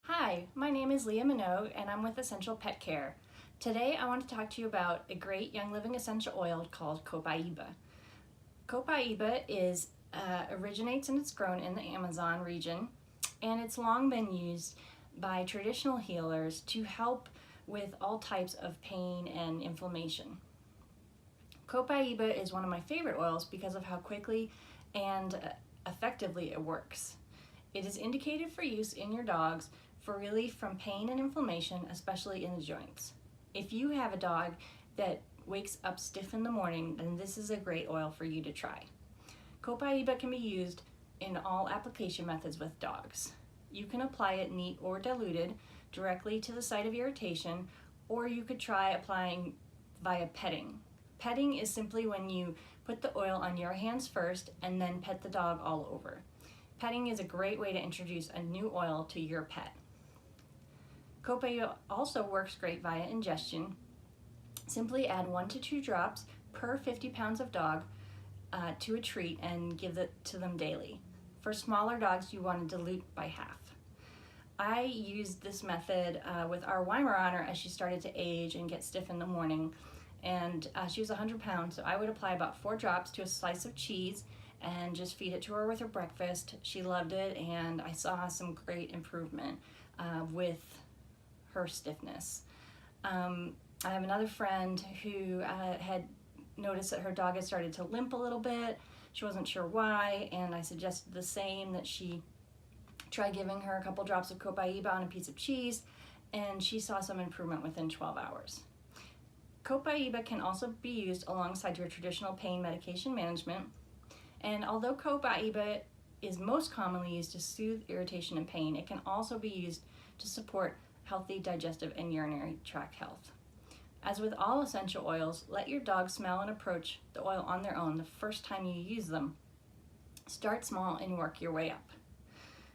Hi, my name is Leah Minogue and I'm with Essential Pet Care. Today I want to talk to you about a great Young Living essential oil called Copaiba. Copaiba originates and it's grown in the Amazon region, and it's long been used by traditional healers to help with all types of pain and inflammation. Copaiba is one of my favorite oils because of how quickly and effectively it works. It is indicated for use in your dogs for relief from pain and inflammation, especially in the joints. If you have a dog that wakes up stiff in the morning, then this is a great oil for you to try. Copaiba can be used in all application methods with dogs. You can apply it neat or diluted directly to the site of irritation, or you could try applying via petting. Petting is simply when you put the oil on your hands first and then pet the dog all over. Petting is a great way to introduce a new oil to your pet. Copaiba also works great via ingestion. Simply add 1 to 2 drops per 50 pounds of dog to a treat and give it to them daily. For smaller dogs, you want to dilute by half. I used this method with our Weimaraner as she started to age and get stiff in the morning, and she was 100 pounds, so I would apply about 4 drops to a slice of cheese and just feed it to her with her breakfast. She loved it, and I saw some great improvement with her stiffness. I have another friend who had noticed that her dog had started to limp a little bit. She wasn't sure why, and I suggested the same, that she try giving her a couple drops of Copaiba on a piece of cheese, and she saw some improvement within 12 hours. Copaiba can also be used alongside your traditional pain medication management, and although Copaiba is most commonly used to soothe irritation and pain, it can also be used to support healthy digestive and urinary tract health. As with all essential oils, let your dog smell and approach the oil on their own the first time you use them. Start small and work your way up.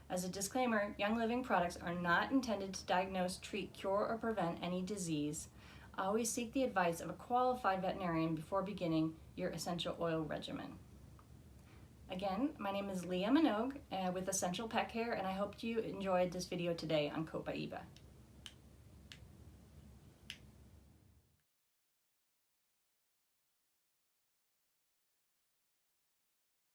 As a disclaimer, Young Living products are not intended to diagnose, treat, cure, or prevent any disease. Always seek the advice of a qualified veterinarian before beginning your essential oil regimen. Again, my name is Leah Minogue with Essential Pet Care, and I hope you enjoyed this video today on Copaiba.